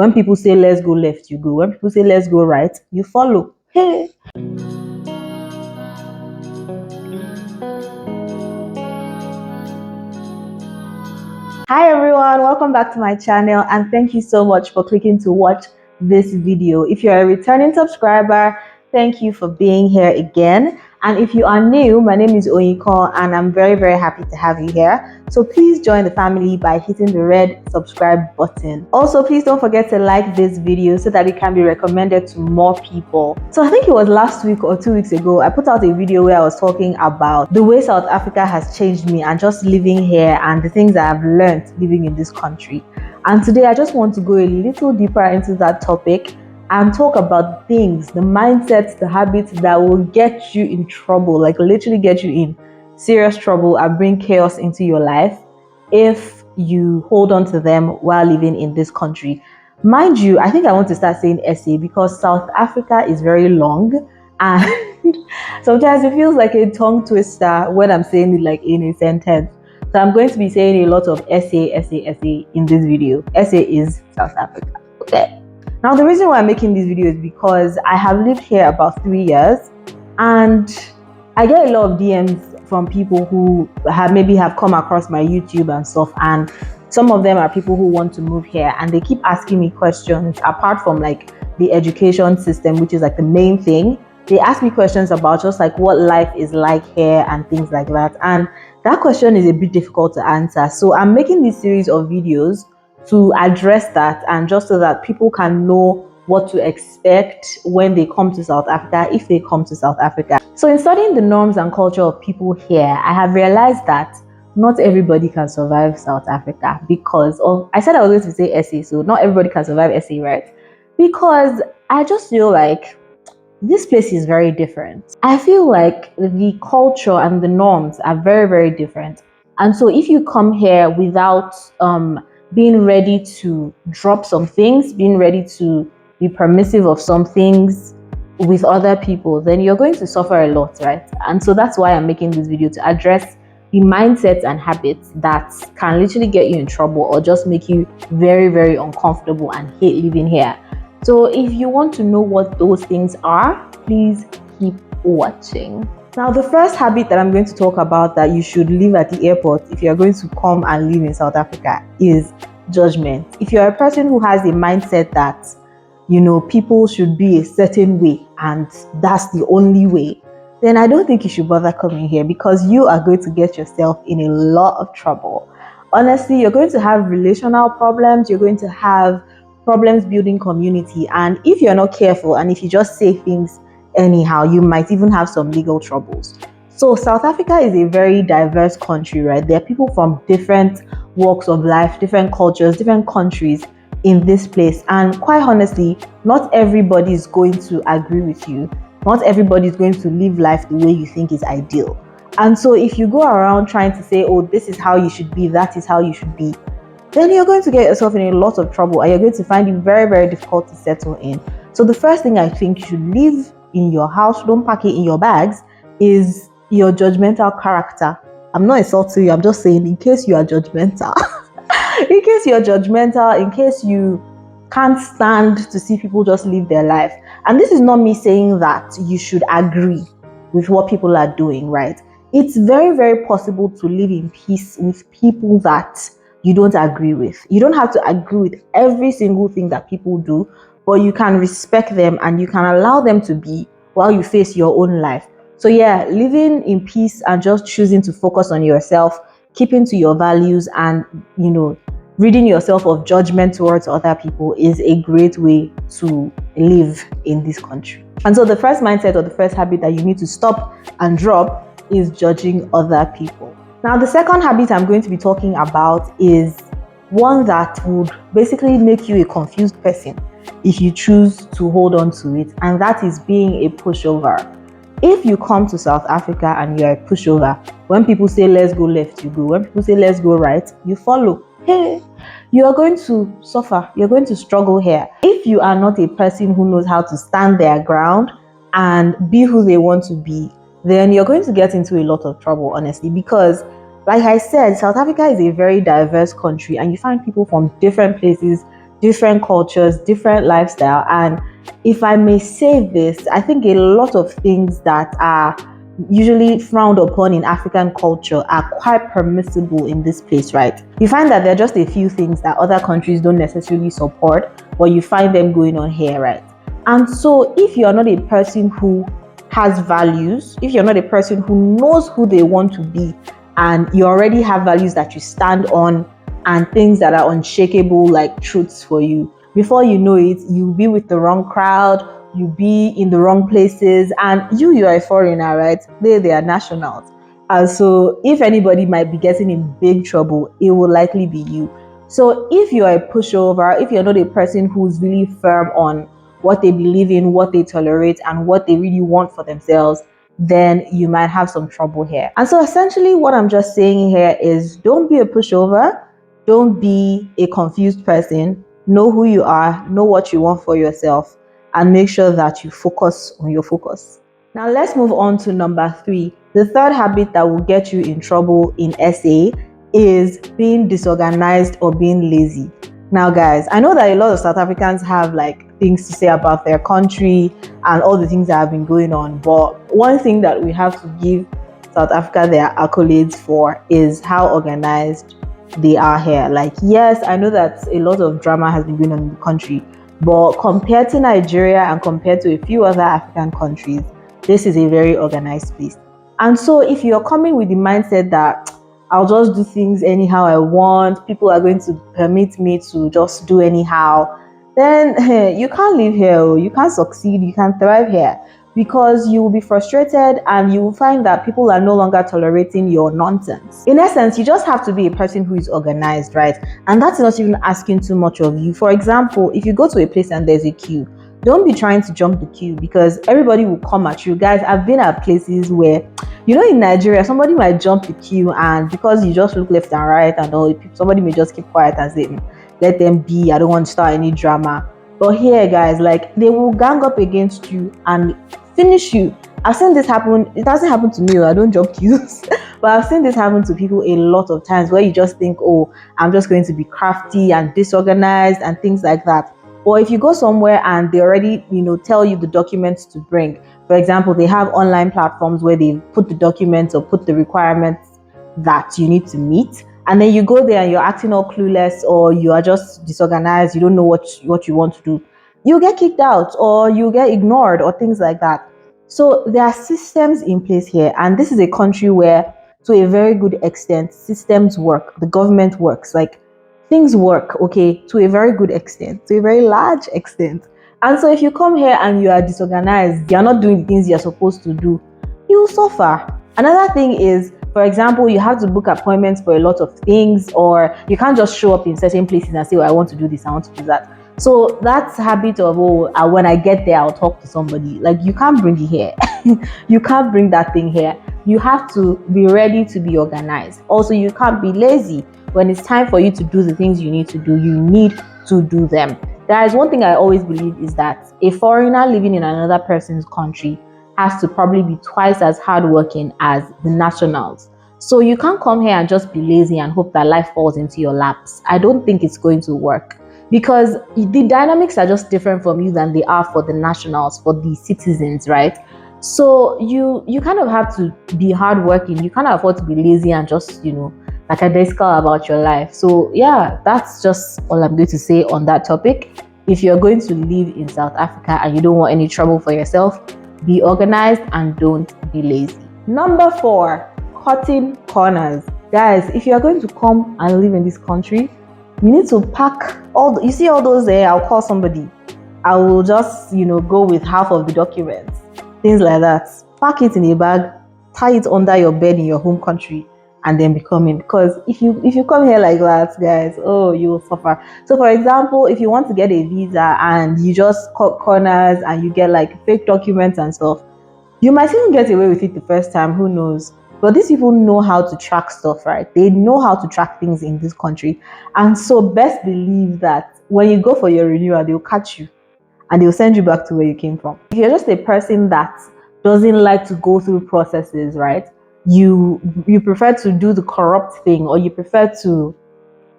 When people say let's go left, you go. When people say let's go right, you follow. Hey. Hi everyone, welcome back to my channel and thank you so much for clicking to watch this video. If you're a returning subscriber, thank you for being here again. And if you are new, my name is Oyinkan and I'm very happy to have you here. So please join the family by hitting the red subscribe button. Also, please don't forget to like this video so that it can be recommended to more people. So I think it was last week or 2 weeks ago, I put out a video where I was talking about the way South Africa has changed me and just living here and the things I have learned living in this country. And today I just want to go a little deeper into that topic and talk about things, the mindsets, the habits that will get you in trouble, like literally get you in serious trouble and bring chaos into your life if you hold on to them while living in this country. Mind you, I think I want to start saying SA because South Africa is very long and sometimes it feels like a tongue twister when I'm saying it like in a sentence. So I'm going to be saying a lot of SA in this video. SA is South Africa. Okay. Now, the reason why I'm making this video is because I have lived here about 3 years and I get a lot of DMs from people who maybe have come across my YouTube and stuff, and some of them are people who want to move here and they keep asking me questions apart from like the education system, which is like the main thing. They ask me questions about just like what life is like here and things like that, and that question is a bit difficult to answer. So I'm making this series of videos to address that, and just so that people can know what to expect when they come to South Africa, if they come to South Africa. So in studying the norms and culture of people here, I have realized that not everybody can survive South Africa because of, I said I was going to say SA, so not everybody can survive SA, right? Because I just feel like this place is very different. I feel like the culture and the norms are very different. And so if you come here without being ready to drop some things, being ready to be permissive of some things with other people, then you're going to suffer a lot, right? And so that's why I'm making this video, to address the mindsets and habits that can literally get you in trouble or just make you very uncomfortable and hate living here. So if you want to know what those things are, please keep watching. Now, the first habit that I'm going to talk about that you should leave at the airport if you're going to come and live in South Africa is judgment. If you're a person who has a mindset that, you know, people should be a certain way and that's the only way, then I don't think you should bother coming here because you are going to get yourself in a lot of trouble. Honestly, you're going to have relational problems, you're going to have problems building community, and if you're not careful and if you just say things anyhow, you might even have some legal troubles. So South Africa is a very diverse country, right? There are people from different walks of life, different cultures, different countries in this place, and quite honestly, not everybody is going to agree with you. Not everybody is going to live life the way you think is ideal. And so if you go around trying to say, oh, this is how you should be, that is how you should be, then you're going to get yourself in a lot of trouble and you're going to find it very difficult to settle in. So the first thing I think you should leave in your house, don't pack it in your bags, is your judgmental character. I'm not insulting you, I'm just saying in case you are judgmental. In case you're judgmental, in case you can't stand to see people just live their life. And this is not me saying that you should agree with what people are doing, right? It's very possible to live in peace with people that you don't agree with. You don't have to agree with every single thing that people do, but you can respect them and you can allow them to be while you face your own life. So yeah, living in peace and just choosing to focus on yourself, keeping to your values, and, you know, ridding yourself of judgment towards other people is a great way to live in this country. And so the first mindset or the first habit that you need to stop and drop is judging other people. Now, the second habit I'm going to be talking about is one that would basically make you a confused person if you choose to hold on to it, and that is being a pushover. If you come to South Africa and you're a pushover, when people say let's go left, you go. When people say let's go right, you follow. Hey, you are going to suffer. You're going to struggle here. If you are not a person who knows how to stand their ground and be who they want to be, then you're going to get into a lot of trouble, honestly, because like I said, South Africa is a very diverse country and you find people from different places, different cultures, different lifestyle. And if I may say this, I think a lot of things that are usually frowned upon in African culture are quite permissible in this place, right? You find that there are just a few things that other countries don't necessarily support, but you find them going on here, right? And so if you're not a person who has values, if you're not a person who knows who they want to be, and you already have values that you stand on and things that are unshakable like truths for you, before you know it, you'll be with the wrong crowd, you'll be in the wrong places, and you are a foreigner, right? They are nationals. And so if anybody might be getting in big trouble, it will likely be you. So if you're a pushover, if you're not a person who's really firm on what they believe in, what they tolerate, and what they really want for themselves, then you might have some trouble here. And so essentially what I'm just saying here is don't be a pushover, don't be a confused person, know who you are, know what you want for yourself, and make sure that you focus on your focus. Now let's move on to number 3. The third habit that will get you in trouble in SA is being disorganized or being lazy. Now guys, I know that a lot of South Africans have like things to say about their country and all the things that have been going on, but one thing that we have to give South Africa their accolades for is how organized they are here. Like, yes, I know that a lot of drama has been going on in the country, but compared to Nigeria and compared to a few other African countries, this is a very organized place. And so if you're coming with the mindset that I'll just do things anyhow I want, people are going to permit me to just do anyhow, then you can't live here, you can't succeed, you can't thrive here, because you will be frustrated and you will find that people are no longer tolerating your nonsense. In essence, you just have to be a person who is organized, right? And that's not even asking too much of you. For example, if you go to a place and there's a queue, don't be trying to jump the queue because everybody will come at you. Guys, I've been at places where, in Nigeria, somebody might jump the queue, and because you just look left and right and all, somebody may just keep quiet and say, let them be, I don't want to start any drama. But here, guys, like, they will gang up against you and finish you. I've seen this happen. It hasn't happened to me, I don't jump queues, but I've seen this happen to people a lot of times where you just think, oh, I'm just going to be crafty and disorganized and things like that. Or if you go somewhere and they already, tell you the documents to bring. For example, they have online platforms where they put the documents or put the requirements that you need to meet. And then you go there and you're acting all clueless, or you are just disorganized, you don't know what you want to do. You get kicked out or you get ignored or things like that. So there are systems in place here. And this is a country where, to a very good extent, systems work. The government works. Like, things work, okay, to a very good extent, to a very large extent. And so if you come here and you are disorganized, you're not doing the things you're supposed to do, you'll suffer. Another thing is, for example, you have to book appointments for a lot of things, or you can't just show up in certain places and say, oh, I want to do this, I want to do that. So that habit of, when I get there, I'll talk to somebody, like, you can't bring it here. You can't bring that thing here. You have to be ready to be organized. Also, you can't be lazy. When it's time for you to do the things you need to do, you need to do them. There is one thing I always believe is that a foreigner living in another person's country has to probably be twice as hardworking as the nationals. So you can't come here and just be lazy and hope that life falls into your laps. I don't think it's going to work, because the dynamics are just different from you than they are for the nationals, for the citizens, right? So you kind of have to be hardworking. You can't afford to be lazy and just, lackadaisical about your life. So yeah, that's just all I'm going to say on that topic. If you're going to live in South Africa and you don't want any trouble for yourself, be organized and don't be lazy. Number 4, cutting corners. Guys, if you're going to come and live in this country, you need to pack you see all those there, I'll call somebody, I will just, go with half of the documents, things like that. Pack it in a bag, tie it under your bed in your home country, and then be coming. Because if you come here like that, guys, oh, you will suffer. So for example, if you want to get a visa and you just cut corners and you get like fake documents and stuff, you might even get away with it the first time, who knows. But these people know how to track stuff, right? They know how to track things in this country. And so best believe that when you go for your renewal, they'll catch you and they'll send you back to where you came from. If you're just a person that doesn't like to go through processes, right? You prefer to do the corrupt thing, or you prefer to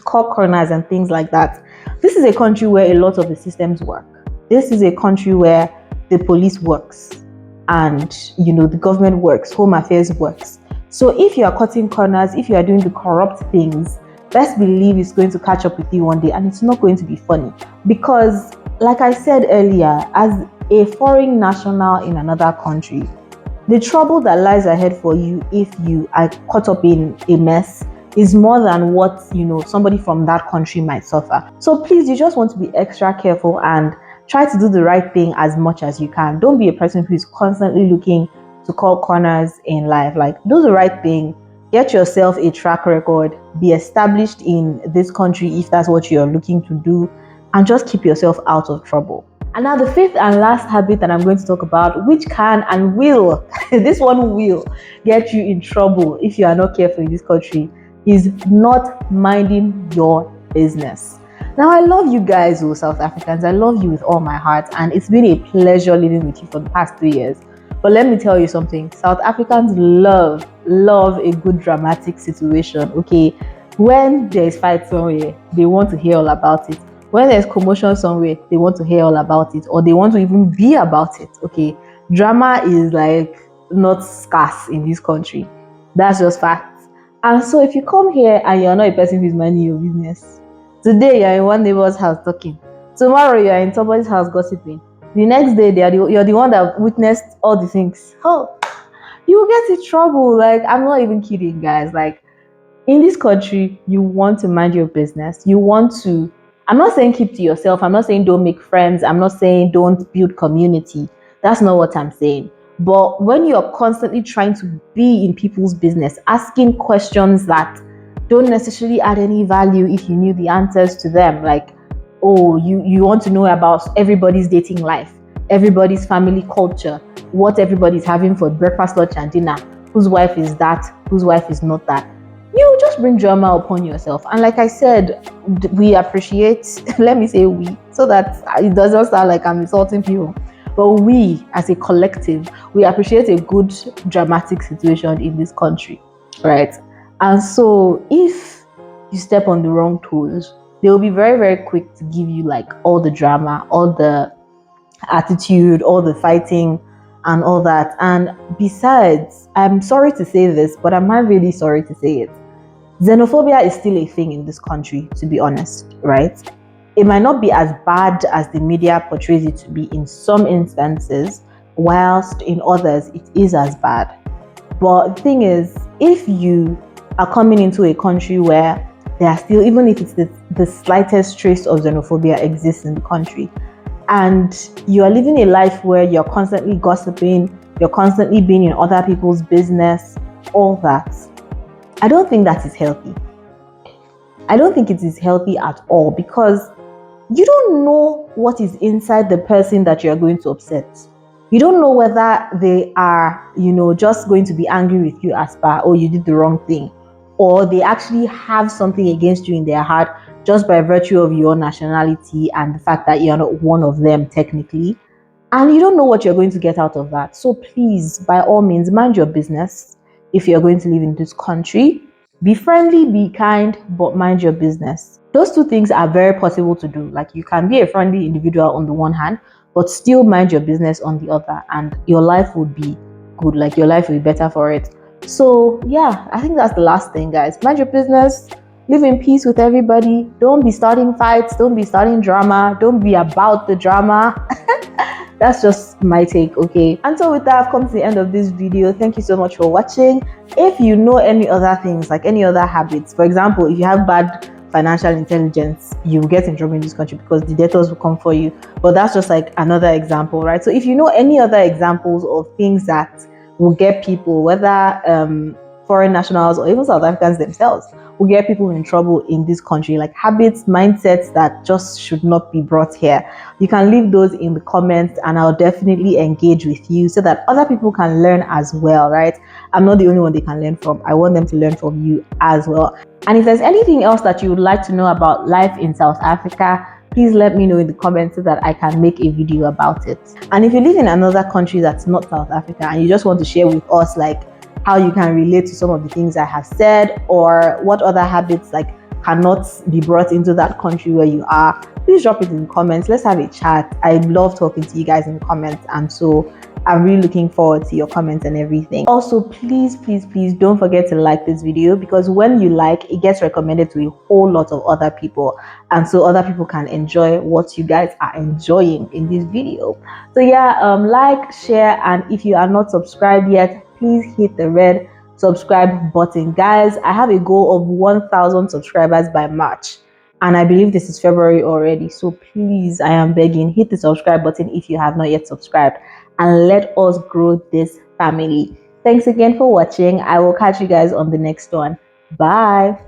cut corners and things like that. This is a country where a lot of the systems work. This is a country where the police works and the government works, home affairs works. So if you are cutting corners, if you are doing the corrupt things, best believe it's going to catch up with you one day, and it's not going to be funny. Because like I said earlier, as a foreign national in another country, the trouble that lies ahead for you if you are caught up in a mess is more than what somebody from that country might suffer. So please, you just want to be extra careful and try to do the right thing as much as you can. Don't be a person who is constantly looking to cut corners in life. Like, do the right thing, get yourself a track record, be established in this country if that's what you're looking to do, and just keep yourself out of trouble. And now the fifth and last habit that I'm going to talk about, which can and will, this one will get you in trouble if you are not careful in this country, is not minding your business. Now, I love you guys, South Africans. I love you with all my heart, and it's been a pleasure living with you for the past 3 years. But let me tell you something. South Africans love a good dramatic situation, okay? When there's fight somewhere, they want to hear all about it. When there's commotion somewhere, they want to hear all about it, or they want to even be about it, okay? Drama is like not scarce in this country. That's just fact. And so if you come here and you're not a person who's minding your business, today you're in one neighbor's house talking, tomorrow you're in somebody's house gossiping, the next day you're the one that witnessed all the things, you will get in trouble. Like, I'm not even kidding, guys. Like, in this country, you want to mind your business. You want to, I'm not saying keep to yourself. I'm not saying don't make friends. I'm not saying don't build community. That's not what I'm saying. But when you're constantly trying to be in people's business, asking questions that don't necessarily add any value if you knew the answers to them, like, oh, you want to know about everybody's dating life, everybody's family culture, what everybody's having for breakfast, lunch, and dinner, whose wife is that, whose wife is not that, you just bring drama upon yourself. And like I said, we appreciate, let me say we, so that it doesn't sound like I'm insulting people, but we as a collective, we appreciate a good dramatic situation in this country, right? And so if you step on the wrong toes, they will be very, very quick to give you like all the drama, all the attitude, all the fighting and all that. And besides, I'm sorry to say this, but I'm not really sorry to say it. Xenophobia is still a thing in this country, to be honest, right? It might not be as bad as the media portrays it to be in some instances, whilst in others it is as bad. But the thing is, if you are coming into a country where there are still, even if it's the slightest trace of xenophobia exists in the country, and you are living a life where you're constantly gossiping, you're constantly being in other people's business, all that, I don't think that is healthy. I don't think it is healthy at all, because you don't know what is inside the person that you're going to upset. You don't know whether they are, just going to be angry with you as per, oh, you did the wrong thing, or they actually have something against you in their heart just by virtue of your nationality and the fact that you're not one of them technically. And you don't know what you're going to get out of that. So please, by all means, mind your business. If you're going to live in this country, be friendly, be kind, but mind your business. Those two things are very possible to do. Like, you can be a friendly individual on the one hand, but still mind your business on the other, and your life would be good. Like, your life will be better for it. So yeah, I think that's the last thing, guys. Mind your business, live in peace with everybody. Don't be starting fights, don't be starting drama, don't be about the drama. That's just my take, okay? And so with that, I've come to the end of this video. Thank you so much for watching. If you know any other things, like any other habits, for example, if you have bad financial intelligence, you will get in trouble in this country because the debtors will come for you. But that's just like another example, right? So if you know any other examples of things that will get people, whether foreign nationals or even South Africans themselves, will get people in trouble in this country, like habits, mindsets that just should not be brought here, you can leave those in the comments and I'll definitely engage with you so that other people can learn as well, right? I'm not the only one they can learn from. I want them to learn from you as well. And if there's anything else that you would like to know about life in South Africa, please let me know in the comments so that I can make a video about it. And if you live in another country that's not South Africa and you just want to share with us like how you can relate to some of the things I have said, or what other habits, like cannot be brought into that country where you are, please drop it in the comments. Let's have a chat. I love talking to you guys in the comments, and so I'm really looking forward to your comments and everything. Also, please don't forget to like this video, because when you like, it gets recommended to a whole lot of other people, and so other people can enjoy what you guys are enjoying in this video. So yeah, like, share, and if you are not subscribed yet, please hit the red subscribe button. Guys, I have a goal of 1,000 subscribers by March, and I believe this is February already. So please, I am begging, hit the subscribe button if you have not yet subscribed, and let us grow this family. Thanks again for watching. I will catch you guys on the next one. Bye.